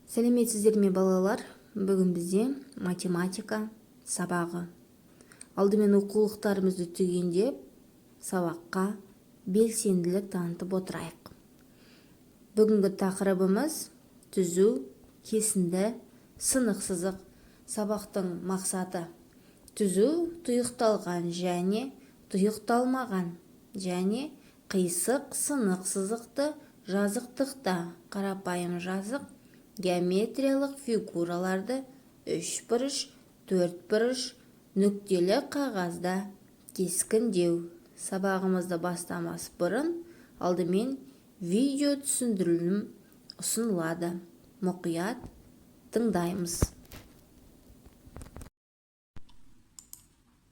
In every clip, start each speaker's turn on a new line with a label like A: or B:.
A: Сәлеметсіздер ме балалар? Бүгін бізде математика сабағы. Алдымен оқулықтарымызды түгендеп, сабаққа белсенділік танытып отырайық. Бүгінгі тақырыбымыз түзу, кесінді, сынық сызық. Сабақтың мақсаты түзу тұйықталған және тұйықталмаған және қисық сынық сызықты жазықтықта қарапайым жазық геометриялық фигураларды үшбұрыш, төртбұрыш, нүктелі қағазда кескіндеу. Сабағымызды бастамас бұрын алдымен видео түсіндірілім ұсынылады. Мұқият тыңдаймыз.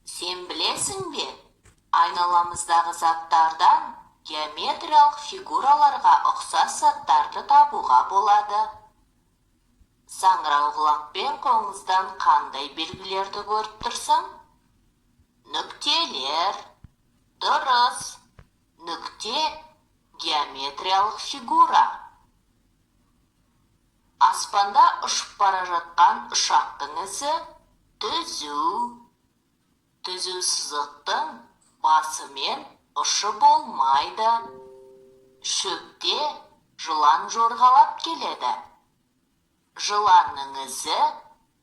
B: Сен білесің бе? Айналамыздағы заттардан геометриялық фигураларға ұқсас заттарды табуға болады. Саңырауқұлақпен қоңыздан қандай белгілерді көріп тұрсың? Нүктелер. Дұрыс. Нүкте геометриялық фигура. Аспанда ұшып бара жатқан ұшақтың ізі түзу. Түзу сызықтың басы мен ұшы болмайды. Шөпте жылан жорғалап келеді. Жыланның ізі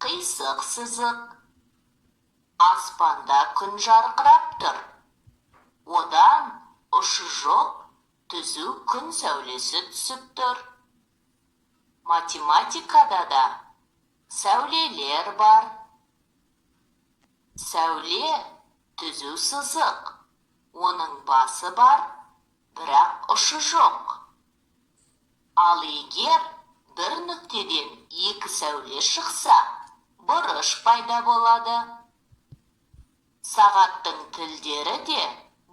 B: қисық сызық. Аспанда күн жарқырап тұр. Одан ұшы жоқ түзу күн сәулесі түсіп тұр. Математикада да сәулелер бар. Сәуле түзу сызық. Оның басы бар, бірақ ұшы жоқ. Ал егер бір нүктеден екі сәуле шықса, бұрыш пайда болады. Сағаттың тілдері де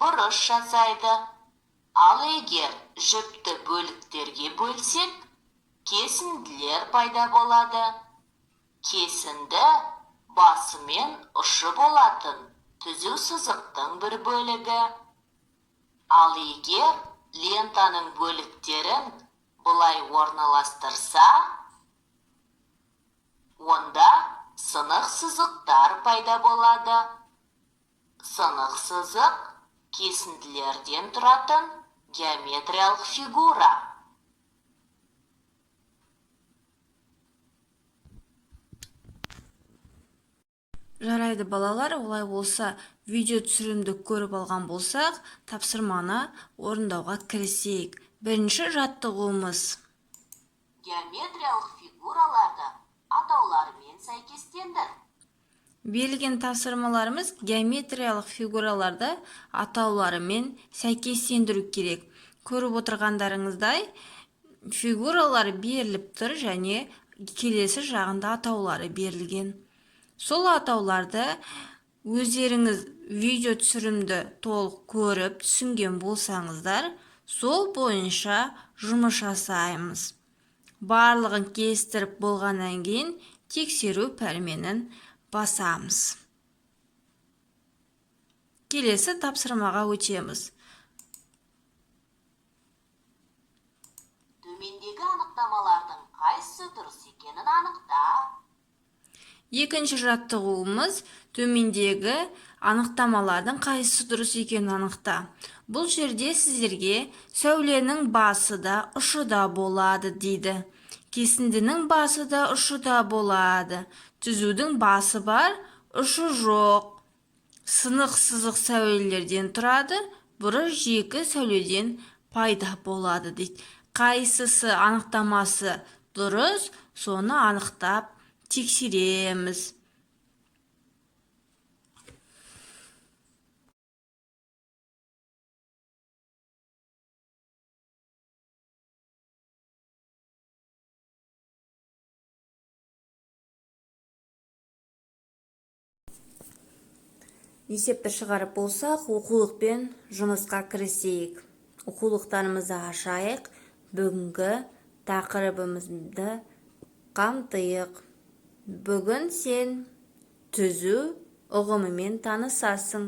B: бұрыш жасайды. Ал егер жіпті бөліктерге бөлсек, кесінділер пайда болады. Кесінді басы мен ұшы болатын түзу сызықтың бір бөлігі. Ал егер лентаның бөліктерін бұлай орналастырса, онда сынық сызықтар пайда болады. Сынық сызық кесінділерден тұратын геометриялық фигура.
A: Жарайды балалар, олай болса, видео түсірімді көріп алған болсақ, тапсырманы орындауға кірісейік. Бірінші жаттығуымыз.
B: Геометриялық фигураларды атауларымен сәйкестендір.
A: Берілген тапсырмаларымыз геометриялық фигураларды атауларымен сәйкестендіру керек. Көріп отырғандарыңыздай, фигуралар беріліп тұр және келесі жағында атаулары берілген. Сол атауларды өздеріңіз видео түсірімді толық көріп түсінген болсаңыздар, сол бойынша жұмыс жасаймыз. Барлығын кестіріп болғаннан кейін тексеру пәрменін басамыз. Келесі тапсырмаға өтеміз.
B: Төмендегі анықтамалардың қайсысы дұрыс екенін анықта.
A: Екінші жаттығуымыз төмендегі анықтамалардың қайсысы дұрыс екенін анықта. Бұл жерде сіздерге сәуленің басы да, ұшы да болады дейді. Кесіндінің басы да, ұшы да болады. Түзудің басы бар, ұшы жоқ. Сынық сызық сәулелерден тұрады, бұрыш жекі сәуледен пайда болады дейді. Қайсысы анықтамасы дұрыс, соны анықтап тексереміз. Есепті шығарып болсақ, оқулықпен жұмысқа кірісейік. Оқулықтарымызды ашайық, бүгінгі тақырыбымызды қамтайық. Бүгін сен түзу ұғымымен танысасың.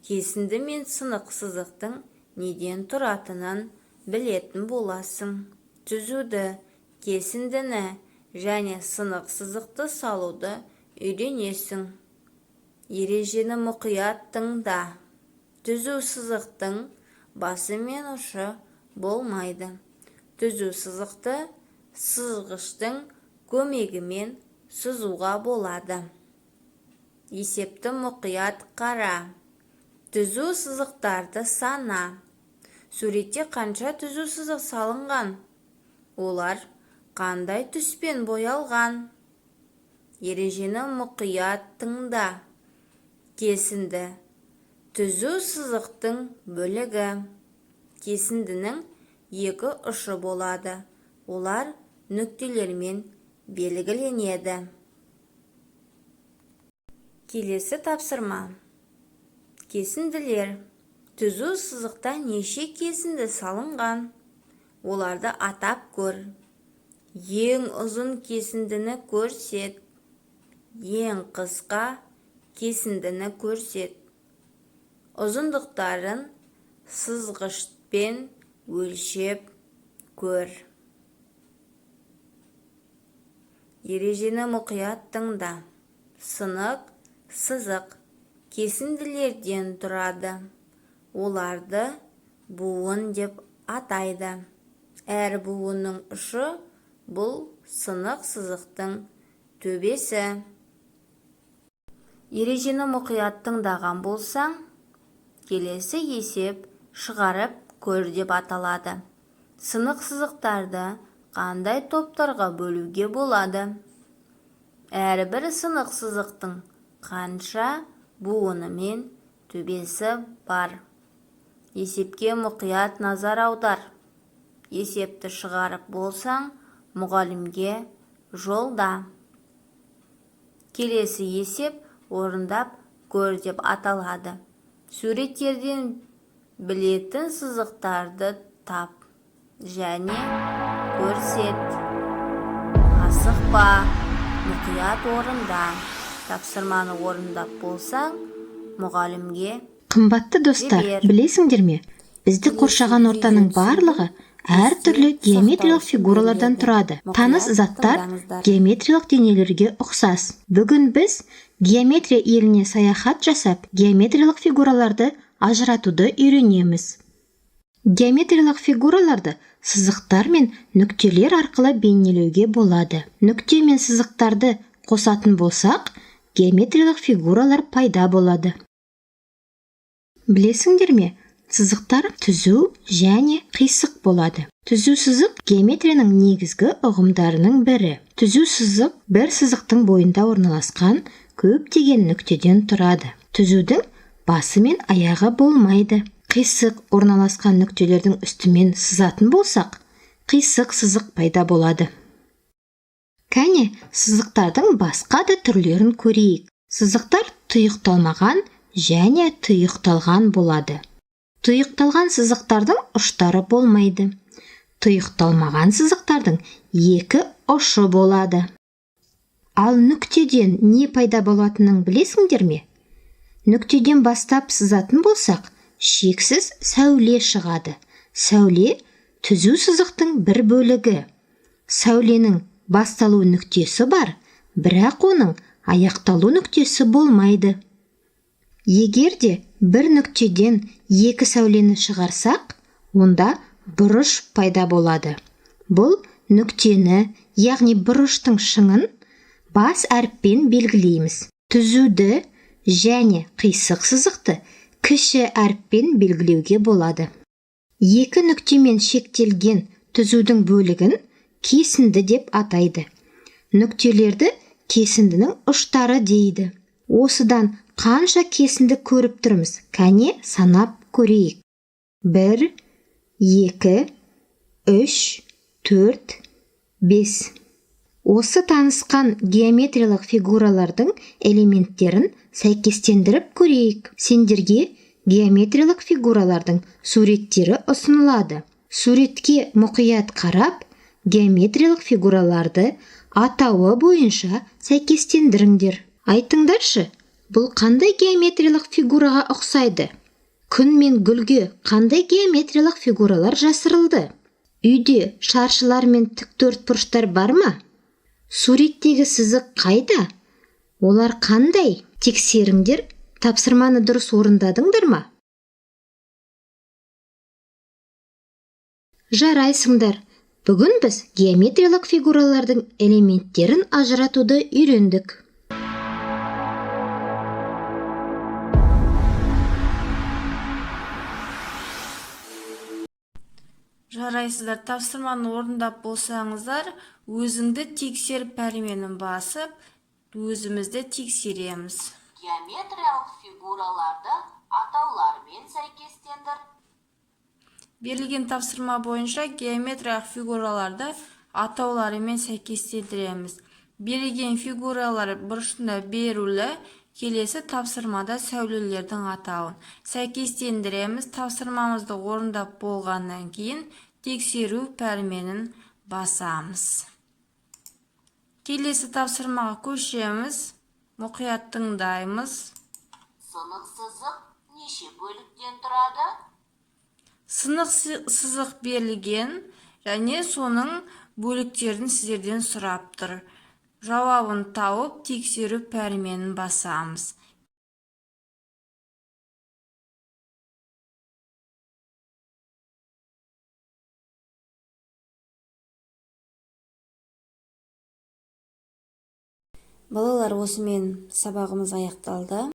A: Кесінді мен сынық сызықтың неден тұратынын білетін боласың. Түзуді, кесіндіні және сынық сызықты салуды үйренесің. Ережені мұқият тыңда. Түзу сызықтың басы мен ұшы болмайды. Түзу сызықты сызғыштың көмегімен сызуға болады. Есепті мұқият қара. Түзу сызықтарды сана. Суретте қанша түзу сызық салынған? Олар қандай түспен боялған? Ережені мұқият тыңда. Кесінді. Түзу сызықтың бөлігі. Кесіндінің екі ұшы болады. Олар нүктелермен белгіленеді. Келесі тапсырма. Кесінділер. Түзу сызықта неше кесінді салынған? Оларды атап көр. Ең ұзын кесіндіні көрсет. Ең қысқа кесіндіні көрсет. Ұзындықтарын сызғышпен өлшеп көр. Ережені мұқият тыңда. Сынық, сызық кесінділерден тұрады. Оларды буын деп атайды. Әр буынның ұшы бұл сынық сызықтың төбесі. Ережені мұқият тыңдаған болсаң, келесі есеп шығарып көр деп аталады. Сынық сызықтарды қандай топтарға бөлуге болады? Әрбір сынық сызықтың қанша буыны мен төбесі бар? Есепке мұқият назар аудар. Есепті шығарып болсаң, мұғалімге жолда. Келесі есеп орындап көр деп аталады. Суреттерден білетін сызықтарды тап және көрсет. Асықпа, мұқият орында. Тапсырманы орындап болсаң, мұғалімге
C: Қымбатты достар, білесіңдер ме? Бізді қоршаған ортаның барлығы әр түрлі геометриялық фигуралардан тұрады. Таныс заттар геометриялық денелерге ұқсас. Бүгін біз геометрия еліне саяхат жасап, геометриялық фигураларды ажыратуды үйренеміз. Геометриялық фигураларды сызықтар мен нүктелер арқылы бейнелеуге болады. Нүкте мен сызықтарды қосатын болсақ, геометриялық фигуралар пайда болады. Білесіңдер ме? Сызықтар түзу және қисық болады. Түзу сызық геометрияның негізгі ұғымдарының бірі. Түзу сызық бір сызықтың бойында орналасқан көптеген нүктеден тұрады. Түзудің басы мен аяғы болмайды. Қисық орналасқан нүктелердің үстімен сызатын болсақ, қисық сызық пайда болады. Кәне, сызықтардың басқа да түрлерін көрейік. Сызықтар тұйықталмаған және тұйықталған болады. Тұйықталған сызықтардың ұштары болмайды. Тұйықталмаған сызықтардың екі ұшы болады. Ал нүктеден не пайда болатынын білесіңдер ме? Нүктеден бастап сызатын болсақ, шексіз сәуле шығады. Сәуле түзу сызықтың бір бөлігі. Сәуленің басталу нүктесі бар, бірақ оның аяқталу нүктесі болмайды. Егер де бір нүктеден екі сәулені шығарсақ, онда бұрыш пайда болады. Бұл нүктені, яғни бұрыштың шыңын бас әріппен белгілейміз. Түзуді және қисық сызықты кіші әріппен белгілеуге болады. Екі нүктемен шектелген түзудің бөлігін кесінді деп атайды. Нүктелерді кесіндінің ұштары дейді. Осыдан қанша кесінді көріп тұрмыз? Кәне санап көрейік. 1, 2, 3, 4, 5. Осы танысқан геометриялық фигуралардың элементтерін сәйкестендіріп көрейік. Сендерге геометриялық фигуралардың суреттері ұсынылады. Суретке мұқият қарап, геометриялық фигураларды атауы бойынша сәйкестендіріңдер. Айтыңдаршы, бұл қандай геометриялық фигураға ұқсайды? Күн мен гүлге қандай геометриялық фигуралар жасырылды? Үйде шаршылар мен тіктөртбұрыштар бар ма? Суреттегі сызық қайда? Олар қандай? Тексеріңдер, тапсырманы дұрыс орындадыңдар ма? Жарайсыңдар. Бүгін біз геометриялық фигуралардың элементтерін ажыратуды үйрендік.
A: Жарайсыздар, тапсырманы орындап болсаңыздар, өзіңді тексер пәрменін басып, өзімізді тексереміз.
B: Геометриялық фигураларды атаулармен сәйкестендір.
A: Берілген тапсырма бойынша геометриялық фигураларды атауларымен сәйкестендіреміз. Берілген фигуралар бұрышында берулі, келесі тапсырмада сәулелердің атауын сәйкестендіреміз. Тапсырмамызды орындап болғаннан кейін тексеру пәрменін басамыз. Келесі тапсырмаға көшеміз. Мұқият тыңдаймыз.
B: Сынық сызық неше бөліктен тұрады?
A: Сынық сызық берілген және соның бөліктерін сіздерден сұрап тұр. Жауабын тауып, тексеру пәрменін басамыз. Балалар, осымен сабағымыз аяқталды.